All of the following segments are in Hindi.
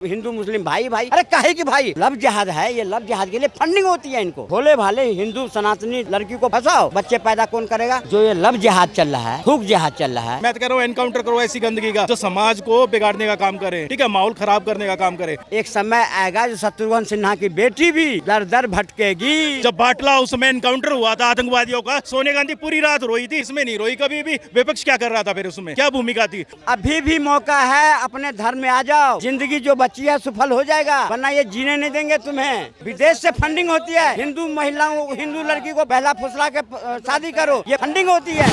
हिंदू मुस्लिम भाई भाई, अरे काहे की भाई, लव जिहाद है ये। लव जिहाद के लिए फंडिंग होती है इनको। भोले भाले हिंदू सनातनी लड़की को फंसाओ, बच्चे पैदा कौन करेगा? जो ये लव जिहाद चल रहा है, थूक जिहाद चल रहा है। मैं तो कह रहा हूँ एनकाउंटर करो ऐसी गंदगी का जो समाज को बिगाड़ने का काम करे, ठीक है, माहौल खराब करने का काम करे। एक समय आएगा जो शत्रुघ्न सिन्हा की बेटी भी दर दर भटकेगी। जब बाटला उसमें एनकाउंटर हुआ था आतंकवादियों का, सोनिया गांधी पूरी रात रोई थी, इसमें नहीं रोई कभी भी। विपक्ष क्या कर रहा था फिर, उसमें क्या भूमिका थी? अभी भी मौका है, अपने धर्म में आ जाओ। जिंदगी जो बची है सफल हो जाएगा, वरना ये जीने नहीं देंगे तुम्हें। विदेश से फंडिंग होती है, हिंदू महिलाओं हिंदू लड़की को पहला फुसला के शादी करो, ये फंडिंग होती है।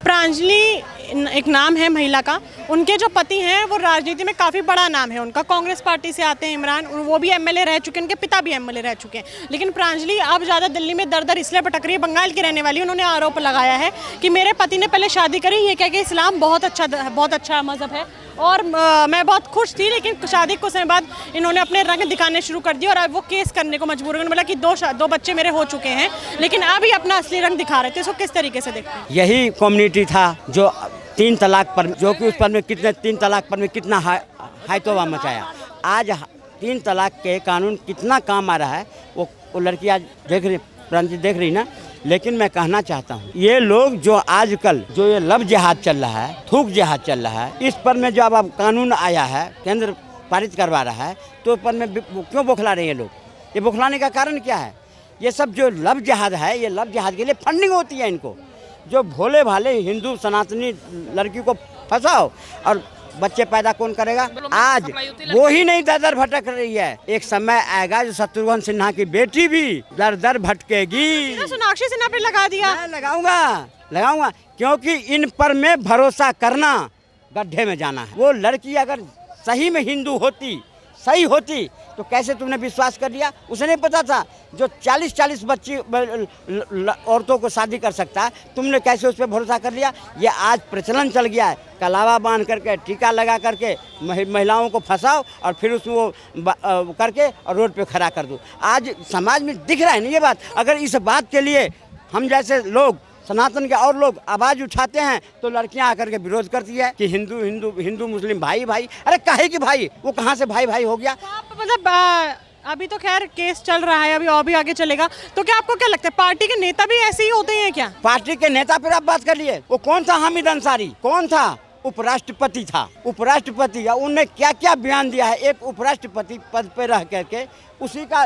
प्रांजलि एक नाम है महिला का। उनके जो पति हैं वो राजनीति में काफ़ी बड़ा नाम है उनका, कांग्रेस पार्टी से आते हैं इमरान, वो भी एमएलए रह चुके हैं, उनके पिता भी एमएलए रह चुके हैं। लेकिन प्रांजलि अब ज़्यादा दिल्ली में दर दर इसलिए भटक रही है, बंगाल की रहने वाली। उन्होंने आरोप लगाया है कि मेरे पति ने पहले शादी करी, ये कह के इस्लाम बहुत अच्छा मज़हब है और मैं बहुत खुश थी, लेकिन शादी कुछ समय बाद इन्होंने अपने रंग दिखाने शुरू कर दिए और अब वो केस करने को मजबूर हो गए। बोला कि दो बच्चे मेरे हो चुके हैं, लेकिन अभी अपना असली रंग दिखा रहे थे। इसको किस तरीके से देखते हैं? यही कम्युनिटी था जो 3 तलाक पर, जो कि उस पर में कितने 3 तलाक पर में कितना हाइतोबा मचाया। आज 3 तलाक के कानून कितना काम आ रहा है, वो लड़की आज देख रही, प्रांजलि देख रही ना। लेकिन मैं कहना चाहता हूँ, ये लोग जो आजकल जो ये लव जिहाद चल रहा है, थूक जिहाद चल रहा है, इस पर में जो अब कानून आया है, केंद्र पारित करवा रहा है, तो पर में क्यों बौखला रहे हैं लोग? ये बौखलाने का कारण क्या है? ये सब जो लव जिहाद है, ये लव जिहाद के लिए फंडिंग होती है इनको। जो भोले भाले हिंदू सनातनी लड़की को फंसाओ और बच्चे पैदा कौन करेगा? आज वो ही नहीं दर दर भटक रही है। एक समय आएगा जो शत्रुघ्न सिन्हा की बेटी भी दर दर भटकेगी। सोनाक्षी सिन्हा पे लगा दिया। मैं लगाऊंगा क्योंकि इन पर में भरोसा करना गड्ढे में जाना है। वो लड़की अगर सही में हिंदू होती, सही होती, तो कैसे तुमने विश्वास कर लिया? उसे नहीं पता था जो 40-40 बच्ची औरतों को शादी कर सकता है, तुमने कैसे उस पर भरोसा कर लिया? ये आज प्रचलन चल गया है, कलावा बांध करके टीका लगा करके महिलाओं को फंसाओ और फिर उसमें वो करके और रोड पे खड़ा कर दो। आज समाज में दिख रहा है ना ये बात। अगर इस बात के लिए हम जैसे लोग, सनातन के और लोग आवाज उठाते हैं, तो लड़कियां आकर के विरोध करती है कि हिंदू मुस्लिम भाई भाई। अरे काहे की भाई, वो कहाँ से भाई भाई हो गया? मतलब अभी तो खैर केस चल रहा है, अभी और भी आगे चलेगा। तो क्या आपको क्या लगता है, पार्टी के नेता भी ऐसे ही होते हैं क्या? पार्टी के नेता पर आप बात कर लिए, वो कौन था? हामिद अंसारी कौन था? उपराष्ट्रपति था। उपराष्ट्रपति, उनने क्या क्या बयान दिया है। एक उपराष्ट्रपति पद पे रह करके उसी का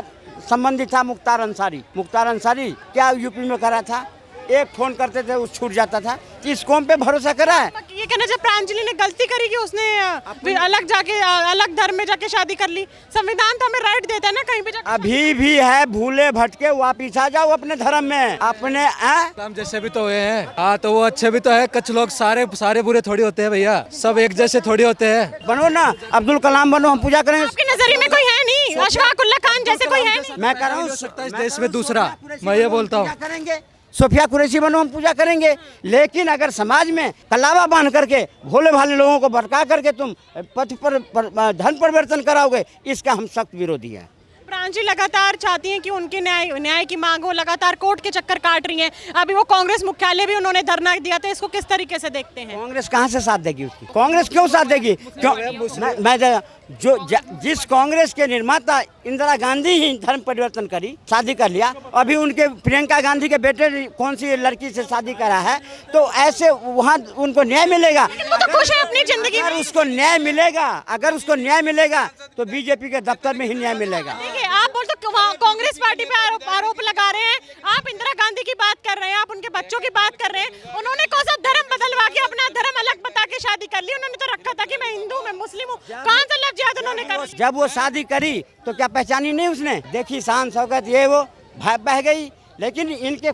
संबंधी था मुख्तार अंसारी क्या यूपी में करा था? एक फोन करते थे उस छूट जाता था। इस कौम पे भरोसा करा है? ये कहना चाहिए प्रांजलि ने गलती करी कि उसने अलग धर्म में जाके शादी कर ली। संविधान तो हमें राइट देता है ना कहीं पे जाके। अभी भी है, भूले भटके वापिस आ जाओ अपने धर्म में। अपने हम जैसे भी तो हुए हैं, हाँ, तो वो अच्छे भी तो है। कुछ लोग सारे बुरे थोड़ी होते हैं भैया, सब एक जैसे थोड़ी होते हैं। बनो ना, अब्दुल कलाम बनो, हम पूजा करेंगे। आपकी नजरिए में कोई है नहीं? अशफाक उल्लाह खान जैसे कोई है नहीं? मैं कह रहा हूँ इस देश में दूसरा, मैं ये बोलता हूँ, करेंगे सोफिया कुरैशी बनो, हम पूजा करेंगे। लेकिन अगर समाज में कलावा बांध करके भोले भाले लोगों को भटका करके तुम पथ पर धन परिवर्तन कराओगे, इसका हम सख्त विरोधी हैं। प्रांजलि लगातार चाहती हैं कि उनके न्याय की मांग हो, लगातार कोर्ट के चक्कर काट रही हैं। अभी वो कांग्रेस मुख्यालय भी उन्होंने धरना दिया था, इसको किस तरीके से देखते हैं? कांग्रेस कहाँ से साथ देगी उसकी? कांग्रेस क्यों साथ देगी? क्यों? मैं जिस कांग्रेस के निर्माता इंदिरा गांधी ही धर्म परिवर्तन करी, शादी कर लिया। अभी उनके प्रियंका गांधी के बेटे कौन सी लड़की से शादी करा है, तो ऐसे वहाँ उनको न्याय मिलेगा। तो खुश है अपनी जिंदगी में। उसको न्याय मिलेगा, अगर उसको न्याय मिलेगा तो बीजेपी के दफ्तर में ही न्याय मिलेगा। आप बोल तो कांग्रेस पार्टी पे आरोप लगा रहे हैं, आप इंदिरा गांधी की बात कर रहे हैं, आप उनके बच्चों की बात कर रहे हैं। उन्होंने कौन सा धर्म बदलवा के अपना धर्म अलग बता के शादी कर ली? उन्होंने तो रखा था कि मैं हिंदू, मैं मुस्लिम हूँ। कहाँ से लव जिहाद उन्होंने कर? जब वो शादी करी तो क्या पहचानी नहीं उसने? देखी शान शौकत ये वो बह गई, लेकिन इनके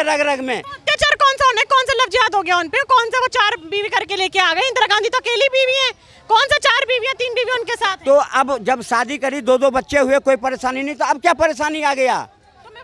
रग रग में अत्याचार कौन सा होने, कौन सा लव जिहाद हो गया उन पे? कौन सा वो 4 बीवी करके लेके आ गए? इंदिरा गांधी तो अकेली बीवी है, कौन सा 4 बीवियां 3 बीवी उनके साथ? तो अब जब शादी करी, 2 बच्चे हुए, कोई परेशानी नहीं, तो अब क्या परेशानी आ गया?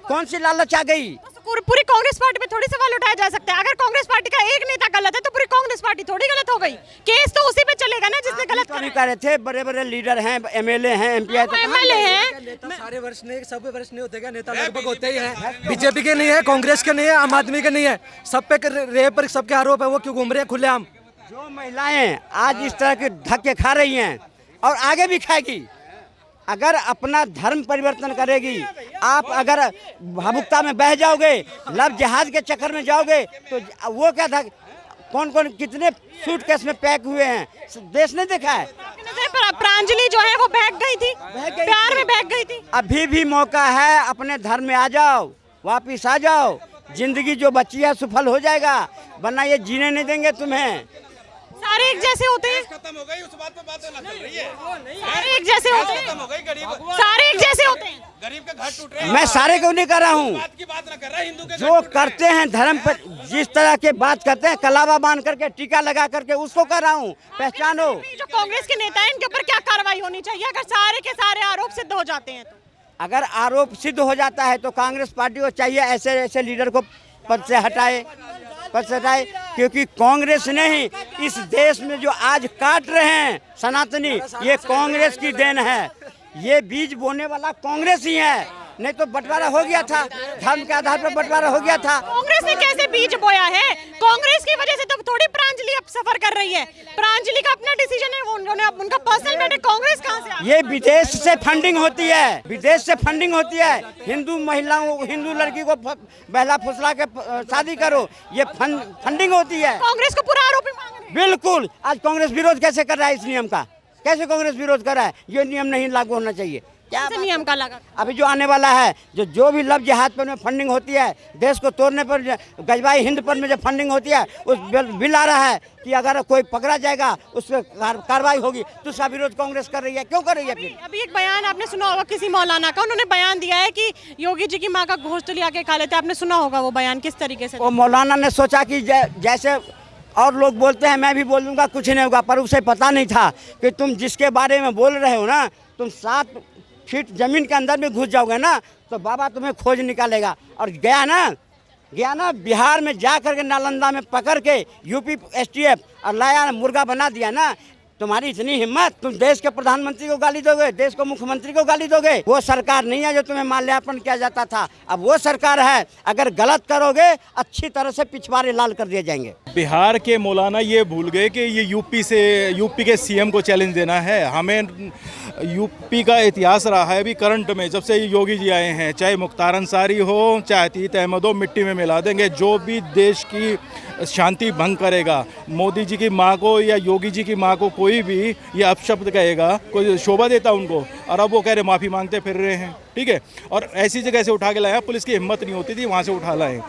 कौन सी लालच आ गई? पूरी कांग्रेस पार्टी पे थोड़ी सवाल उठाया जा सकता है। अगर कांग्रेस पार्टी का एक नेता गलत है तो पूरी कांग्रेस पार्टी थोड़ी गलत हो गई। केस तो उसी पे चलेगा ना जिसने गलत कर रहे थे। बड़े लीडर हैं, एमएलए हैं, एमपी हैं, एमएलए हैं। नेता सारे वर्ष नहीं, सब वर्ष नहीं होते क्या? नेता लगभग होते ही हैं। बीजेपी के नहीं है, कांग्रेस के नहीं है, आम आदमी के नहीं है, सब पे रेप पर सबके आरोप है। वो क्यों घूम रहे हैं खुलेआम? जो महिलाएं आज इस तरह के धक्के खा रही हैं और आगे भी खाएगी। अगर अपना धर्म परिवर्तन करेगी, आप अगर भावुकता में बह जाओगे, लव जिहाद के चक्कर में जाओगे, तो वो क्या था, कौन कौन कितने सूटकेस में पैक हुए हैं, देश ने देखा है। प्रांजलि जो है वो बहक गई थी, प्यार में बहक गई थी। अभी भी मौका है, अपने धर्म में आ जाओ, वापिस आ जाओ, जिंदगी जो बची है सफल हो जाएगा, वरना ये जीने नहीं देंगे तुम्हें। सारे एक जैसे होते हैं, खत्म हो गई, उस बात पे बात चल रही है। सारे एक जैसे होते हैं, खत्म हो गई, गरीब सारे एक जैसे होते हैं। गरीब के घर टूट रहे हैं। मैं सारे को नहीं कर रहा हूँ, बात की बात ना कर रहा, हिंदू के जो करते हैं धर्म पर जिस तरह के बात करते हैं, कलावा बांध करके टीका लगा करके, उसको कर रहा हूँ। पहचानो। जो कांग्रेस के नेता हैं इनके ऊपर क्या कार्रवाई होनी चाहिए अगर सारे के सारे आरोप सिद्ध हो जाते हैं तो? अगर आरोप सिद्ध हो जाता है तो कांग्रेस पार्टी को चाहिए ऐसे ऐसे लीडर को पद से हटाए, क्योंकि कांग्रेस ने ही इस देश में जो आज काट रहे हैं सनातनी, ये कांग्रेस की देन है। ये बीज बोने वाला कांग्रेस ही है, नहीं तो बंटवारा हो गया था, धर्म के आधार पर बंटवारा हो गया था। कांग्रेस ने कैसे बीज बोया है? कांग्रेस की वजह से तो थोड़ी प्रांजलि अब सफर कर रही है। प्रांजलि का अपना डिसीजन है, उन्होंने उनका पर्सनल मैटर। कांग्रेस कहां से आ गई? ये विदेश से फंडिंग होती है, विदेश से फंडिंग होती है। हिंदू महिलाओं, हिंदू लड़की को बहला फुसला के शादी करो, ये फंडिंग होती है। कांग्रेस को पूरा आरोपी मांग रहे हैं। बिल्कुल। आज कांग्रेस विरोध कैसे कर रहा है इस नियम का? कैसे कांग्रेस विरोध कर रहा है? ये नियम नहीं लागू होना चाहिए। क्या कैसे नियम का लगा? अभी जो आने वाला है, जो भी लव जिहाद पर में फंडिंग होती है, देश को तोड़ने पर, गजबाई हिंद पर में जो फंडिंग होती है, उस बिल आ रहा है कि अगर कोई पकड़ा जाएगा उस पर कार्रवाई होगी, तो उसका विरोध कांग्रेस कर रही है। क्यों कर रही है? फिर अभी एक बयान आपने सुना होगा किसी मौलाना का, उन्होंने बयान दिया है कि योगी जी की माँ का गोश्त लिया के खा लेते। आपने सुना होगा वो बयान, किस तरीके से? वो मौलाना ने सोचा कि जैसे और लोग बोलते हैं मैं भी बोल दूंगा, कुछ नहीं होगा, पर उसे पता नहीं था कि तुम जिसके बारे में बोल रहे हो ना, तुम 7 फीट जमीन के अंदर में घुस जाओगे ना, तो बाबा तुम्हें खोज निकालेगा। और गया ना बिहार में जा करके नालंदा में पकड़ के यूपी STF और लाया, मुर्गा बना दिया ना। तुम्हारी इतनी हिम्मत, तुम देश के प्रधानमंत्री को गाली दोगे, देश को मुख्यमंत्री को गाली दोगे। वो सरकार नहीं है जो तुम्हें माल्यार्पण किया जाता था, अब वो सरकार है। अगर गलत करोगे अच्छी तरह से पिछवाड़े लाल कर दिए जाएंगे। बिहार के मौलाना ये भूल गए कि ये यूपी के CM को चैलेंज देना है। हमें यूपी का इतिहास रहा है अभी करंट में, जब से योगी जी आए हैं, चाहे मुख्तार अंसारी हो, चाहे अतीत अहमद हो, मिट्टी में मिला देंगे। जो भी देश की शांति भंग करेगा, मोदी जी की माँ को या योगी जी की माँ को कोई भी ये अपशब्द कहेगा, कोई शोभा देता उनको, और अब वो कह रहे माफ़ी मांगते फिर रहे हैं। ठीक है, और ऐसी जगह से उठा के लाया, पुलिस की हिम्मत नहीं होती थी वहाँ से उठा लाए।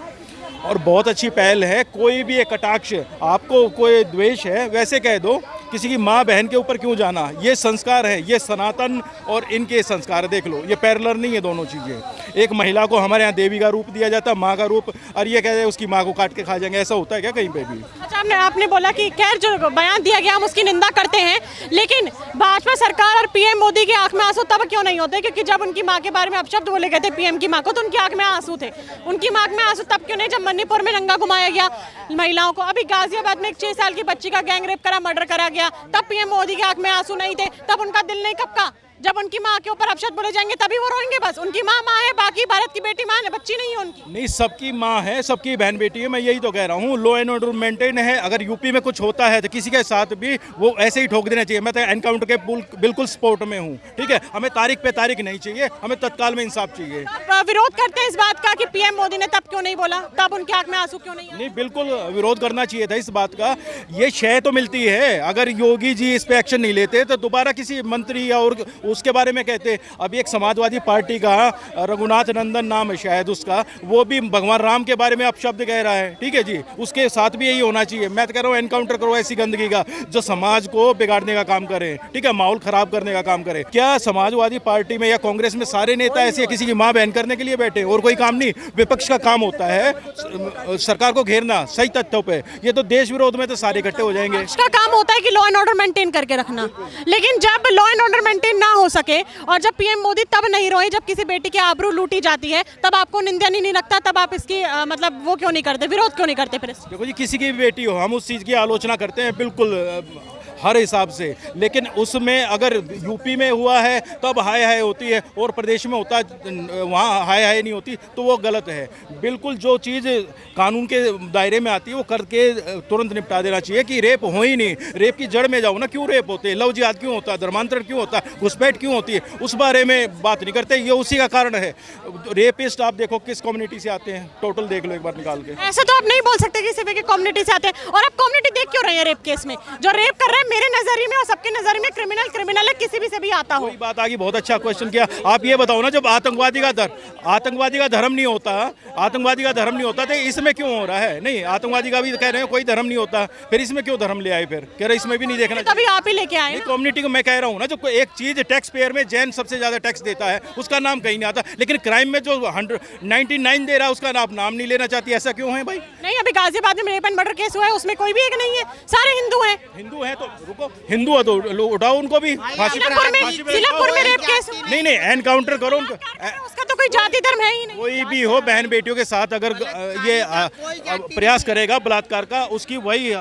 और बहुत अच्छी पहल है। कोई भी एक कटाक्ष, आपको कोई द्वेष है वैसे कह दो, किसी की माँ बहन के ऊपर क्यों जाना? ये संस्कार है, ये सनातन और इनके संस्कार देख लो, ये पैरेलल नहीं है दोनों चीज़ें। एक महिला को हमारे यहाँ देवी का रूप दिया जाता है, माँ का रूप, और ये कहते हैं उसकी माँ को काट के खा जाएंगे। ऐसा होता है क्या कहीं पे भी? अच्छा, आपने बोला कि खैर जो बयान दिया गया हम उसकी निंदा करते हैं, लेकिन भाजपा सरकार और PM मोदी की आंख में आंसू तब क्यों नहीं होते? क्योंकि जब उनकी माँ के बारे में अपशब्द बोले गए थे PM की माँ को, तो उनकी आंख में आंसू थे। उनकी माँ में आंसू तब क्यों नहीं जब मणिपुर में नंगा घुमाया गया महिलाओं को? अभी गाजियाबाद में एक 6 साल की बच्ची का गैंग रेप करा, मर्डर करा गया, तब PM मोदी की आंख में आंसू नहीं थे। तब उनका दिल नहीं कपका? जब उनकी माँ के ऊपर अपशब्द बोले जाएंगे तभी वो रोएंगे? बस उनकी माँ है, बाकी भारत की बेटी माँ है, बच्ची नहीं है उनकी। नहीं, सबकी माँ है, सबकी बहन बेटी है। मैं यही तो कह रहा हूँ, लॉ एंड ऑर्डर मेंटेन है। अगर यूपी में कुछ होता है तो किसी के साथ भी वो ऐसे ही ठोक देना चाहिए। मैं तो एनकाउंटर के बिल्कुल सपोर्ट में हूँ। ठीक है, हमें तारीख पे तारीख नहीं चाहिए, हमें तत्काल में इंसाफ चाहिए। विरोध करते हैं इस बात का कि PM मोदी ने तब क्यों नहीं बोला, तब उनकी आंख में आंसू क्यों नहीं आए? नहीं, बिल्कुल विरोध करना चाहिए था इस बात का। ये शय तो मिलती है, अगर योगी जी इस पे एक्शन नहीं लेते तो दोबारा किसी मंत्री या और उसके बारे में कहते। अभी एक समाजवादी पार्टी का रघुनाथ नंदन नाम है शायद उसका, वो भी भगवान राम के बारे में अपशब्द कह रहा है। ठीक है जी, उसके साथ भी यही होना चाहिए। मैं तो कह रहा हूँ एनकाउंटर करो ऐसी गंदगी का जो समाज को बिगाड़ने का काम करे, ठीक है, माहौल खराब करने का काम करे। क्या समाजवादी पार्टी में या कांग्रेस में सारे नेता ऐसे किसी की मां बहन करने के लिए बैठे? और कोई काम नहीं? विपक्ष का काम होता है सरकार को घेरना सही तथ्यों पे। ये तो देश विरोध में तो सारे इकट्ठे हो जाएंगे। इसका काम होता है कि लॉ एंड ऑर्डर मेंटेन करके रखना, लेकिन जब लॉ एंड ऑर्डर मेंटेन ना हो सके और जब PM मोदी तब नहीं रोए जब किसी बेटी की आबरू लूटी जाती है, तब आपको निंदा नहीं लगता? तब आप इसकी मतलब वो क्यों नहीं करते, विरोध क्यों नहीं करते? फिर देखो जी, किसी की भी बेटी हो, हम उस चीज़ की आलोचना करते हैं, बिल्कुल हर हिसाब से, लेकिन उसमें अगर यूपी में हुआ है तब हाय हाय होती है और प्रदेश में होता वहाँ हाय हाय नहीं होती, तो वो गलत है। बिल्कुल जो चीज़ कानून के दायरे में आती है वो करके तुरंत निपटा देना चाहिए कि रेप हो ही नहीं। रेप की जड़ में जाओ ना, क्यों रेप होते हैं, लव जिहाद क्यों होता है, धर्मांतरण क्यों होता है, घुसपैठ क्यों होती है, उस बारे में बात नहीं करते। ये उसी का कारण है। रेपिस्ट आप देखो किस कम्युनिटी से आते हैं, टोटल देख लो एक बार निकाल के। ऐसा तो आप नहीं बोल सकते कि सिर्फ एक कम्युनिटी से आते हैं। और आप कम्युनिटी देख क्यों रहे हैं रेप केस में? जो रेप कर रहे हैं मेरे नजरिए में और सबके नजरिए में क्रिमिनल है, किसी भी से भी आता हो। कोई बात आ गई, बहुत अच्छा क्वेश्चन किया। आप ये बताओ ना, जब आतंकवादी का धर्म नहीं होता तो इसमें क्यों हो रहा है? नहीं, आतंकवादी का भी कह रहे हैं कोई धर्म नहीं होता, फिर इसमें क्यों धर्म ले आए? फिर कह रहे इसमें भी नहीं देखना। तभी आप ही लेके आए कम्युनिटी को मैं कह रहा हूँ ना, जो एक चीज टैक्स पेयर में जैन सबसे ज्यादा टैक्स देता है उसका नाम कहीं नहीं आता, लेकिन क्राइम में जो 99 दे रहा है उसका आप नाम नहीं लेना चाहती। ऐसा क्यों है भाई? नहीं, अभी गाजियाबाद में रेप एंड मर्डर केस हुआ है, उसमें कोई भी एक नहीं है, सारे हिंदू हैं। हिंदू है तो रुको, हिंदू है तो उठाओ उनको भी फांसी पर। सिलापुर में रेप केस नहीं, एनकाउंटर करो उनको। उसका तो कोई जाति धर्म है ही नहीं। कोई भी हो, बहन बेटियों के साथ अगर ये प्रयास करेगा बलात्कार का, उसकी वही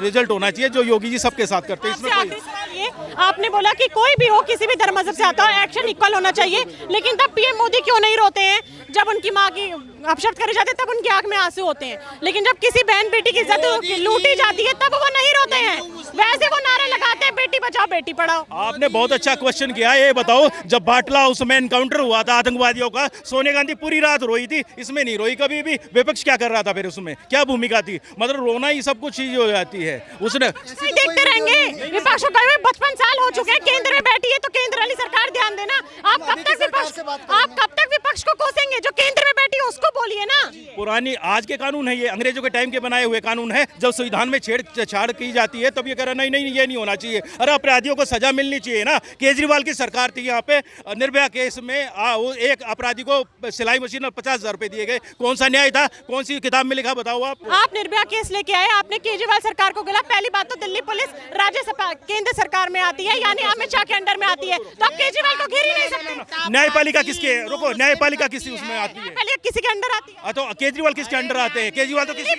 रिजल्ट होना चाहिए जो योगी जी सबके साथ करते हैं। इसमें आखिरी सवाल ये, आपने बोला कि कोई भी हो, किसी भी धर्म मजहब से आता हो, एक्शन इक्वल होना चाहिए, लेकिन तब पीएम मोदी क्यों नहीं रोते हैं? जब उनकी माँ की अपशब्द करे जाते हैं तब उनकी आंख में आंसू होते हैं, लेकिन जब किसी बहन बेटी की इज्जत लूटी जाती है तब वो नहीं रोते हैं। वैसे वो नारे लगाते हैं बेटी बचाओ बेटी पढ़ाओ। आपने बहुत अच्छा क्वेश्चन किया। ये बताओ, जब बाटला हाउस में एनकाउंटर हुआ था आतंकवादियों का, सोनिया गांधी पूरी रात रोई थी, इसमें नहीं रोई कभी भी। विपक्ष क्या कर रहा था फिर? उसमें क्या भूमिका थी? मतलब रोना ही सब कुछ चीज हो जाती है उसने। देखते रहेंगे विपक्ष को 55 साल हो चुके हैं, केंद्र में बैठी है तो केंद्र वाली सरकार ध्यान देना। आप कब तक विपक्ष को कोसेंगे? जो केंद्र में बैठी है उसको बोलिए ना। पुरानी आज के कानून है ये, अंग्रेजों के टाइम के बनाए हुए कानून है। जब संविधान में छेड़छाड़ की जाती है तब ये कह रहा नहीं ये नहीं होना चाहिए। अरे अपराधियों को सजा मिलनी चाहिए ना। केजरीवाल की सरकार थी यहाँ पे, निर्भया केस में एक अपराधी को सिलाई मशीन और 50,000 रुपए दिए गए। कौन सा न्याय था? कौन सी किताब में लिखा बताओ आप निर्भया केस लेके आए, आपने केजरीवाल सरकार को गिला। पहली बात तो दिल्ली पुलिस राज्यसभा केंद्र सरकार में आती है, यानी अमित शाह के अंडर में आती है, तो आप केजरीवाल को घेर ही नहीं सकते। न्यायपालिका किसके? रुको, न्यायपालिका किसी उसमें आती है? किसी के अंडर आती है तो केजरीवाल किसके अंडर आते हैं? केजरीवाल तो किसी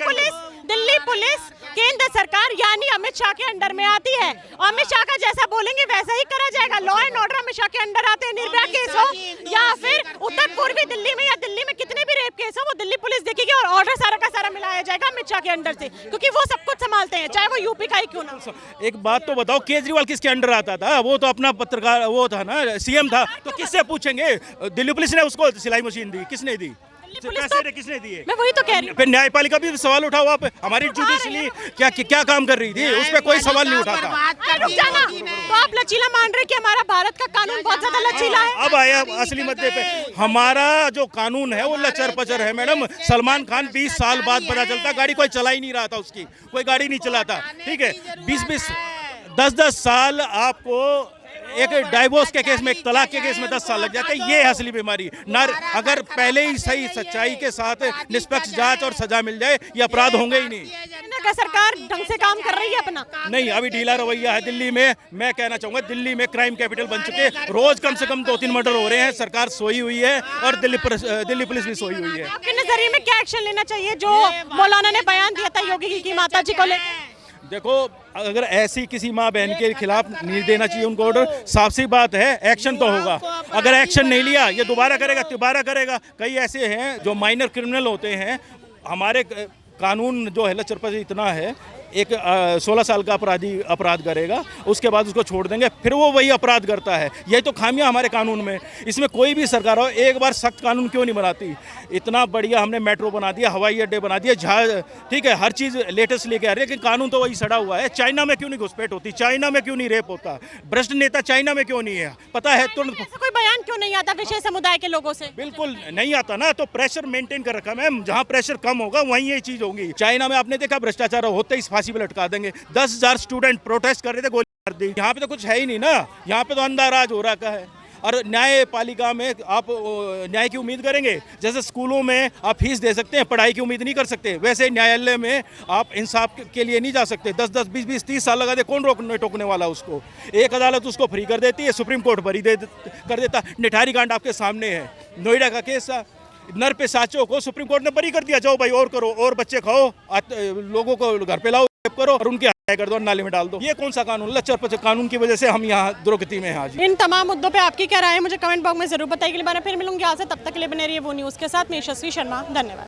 दिल्ली पुलिस केंद्र सरकार यानी अमित शाह के अंडर में आती है। अमित शाह का जैसा बोलेंगे वैसा ही करा जाएगा। Law and order Amit Shah के अंडर आते हैं। निर्भया केस हो या फिर उत्तर पूर्वी दिल्ली में या दिल्ली में कितने भी रेप केस हो, वो दिल्ली पुलिस देखेगी और ऑर्डर सारा का सारा मिलाया जाएगा अमित शाह के अंडर से, क्योंकि वो सब कुछ संभालते हैं, चाहे वो यूपी का ही क्यों ना। एक बात तो बताओ, केजरीवाल किसके अंडर आता था? वो तो अपना पत्रकार वो था ना, सीएम था, तो किससे पूछेंगे? दिल्ली पुलिस ने उसको सिलाई मशीन दी, किसने दी? पैसे किसने दिए? मैं वही तो कह रही हूँ। फिर न्यायपालिका भी सवाल उठाओ आप। हमारी जुडिशरी क्या काम कर रही थी? उस पर कोई सवाल नहीं उठाता। रुक जाना, तो आप लचीला मान रहे कि हमारा भारत का कानून बहुत ज्यादा लचीला है? अब आया असली मुद्दे पे। हमारा जो कानून है वो लचर पचर है मैडम। सलमान खान 20 साल बाद पता चलता गाड़ी कोई चला ही नहीं रहा था, उसकी कोई गाड़ी नहीं चलाता। ठीक है, 20 10 साल आपको एक डाइवोर्स के केस में, एक तलाक के केस में 10 साल लग जाते हैं। ये असली बीमारी ना। अगर पहले ही सही सच्चाई के साथ निष्पक्ष जांच और सजा मिल जाए, ये अपराध होंगे ही नहीं। सरकार ढंग से काम कर रही है अपना? नहीं, अभी ढीला रवैया है दिल्ली में। मैं कहना चाहूंगा, दिल्ली में क्राइम कैपिटल बन चुके, रोज कम से कम 2-3 मर्डर हो रहे हैं। सरकार सोई हुई है और दिल्ली पुलिस भी सोई हुई है। आपके नजरिए में क्या एक्शन लेना चाहिए? जो मौलाना ने बयान दिया था योगी की माता जी को लेकर, देखो, अगर ऐसी किसी माँ बहन के खिलाफ नहीं देना चाहिए उनको ऑर्डर। साफ सी बात है, एक्शन तो होगा। अगर एक्शन नहीं लिया, ये दोबारा करेगा। कई ऐसे हैं जो माइनर क्रिमिनल होते हैं। हमारे कानून जो है लचरपच इतना है, एक 16 साल का अपराधी अपराध करेगा, उसके बाद उसको छोड़ देंगे, फिर वो वही अपराध करता है। यही तो खामियां हमारे कानून में। इसमें कोई भी सरकार हो, एक बार सख्त कानून क्यों नहीं बनाती? इतना बढ़िया हमने मेट्रो बना दिया, हवाई अड्डे बना दिए, जहाज, ठीक है, हर चीज़ लेटेस्ट लेके आ रही है, लेकिन कानून तो वही सड़ा हुआ है। चाइना में क्यों नहीं घुसपैठ होती? चाइना में क्यों नहीं रेप होता? भ्रष्ट नेता चाइना में क्यों नहीं है? पता है तुरंत। कोई बयान क्यों नहीं आता विशेष समुदाय के लोगों से? बिल्कुल नहीं आता ना, तो प्रेशर मेंटेन कर रखा मैम। जहाँ प्रेशर कम होगा वहीं ये चीज़ होगी। चाइना में आपने देखा, भ्रष्टाचार होते ही फांसी पे लटका देंगे। 10,000 स्टूडेंट प्रोटेस्ट कर रहे थे, गोली मार दी। यहाँ पे तो कुछ है ही नहीं ना। यहाँ पे तो अंधा राज हो रखा है। और न्यायपालिका में आप न्याय की उम्मीद करेंगे? जैसे स्कूलों में आप फीस दे सकते हैं, पढ़ाई की उम्मीद नहीं कर सकते, वैसे न्यायालय में आप इंसाफ के लिए नहीं जा सकते। 10-10, 20-20, 30 साल लगा दे, कौन टोकने वाला उसको? एक अदालत उसको फ्री कर देती है, सुप्रीम कोर्ट बरी कर देता। निठारी कांड आपके सामने है, नोएडा का केस था। नर पे साचो को सुप्रीम कोर्ट ने बरी कर दिया, जाओ भाई और करो, और बच्चे खाओ, लोगों को घर पे लाओ, करो, और उनके कर दो, नाले में डाल दो। ये कौन सा कानून? लच्चर पच्चर कानून की वजह से हम यहाँ दुर्गति में हैं आज। इन तमाम मुद्दों पे आपकी क्या राय है मुझे कमेंट बॉक्स में जरूर बताइए। फिर मिलूंगी आज से, तब तक के लिए बने रहिए वो न्यूज़ के साथ। मैं यशस्वी शर्मा, धन्यवाद।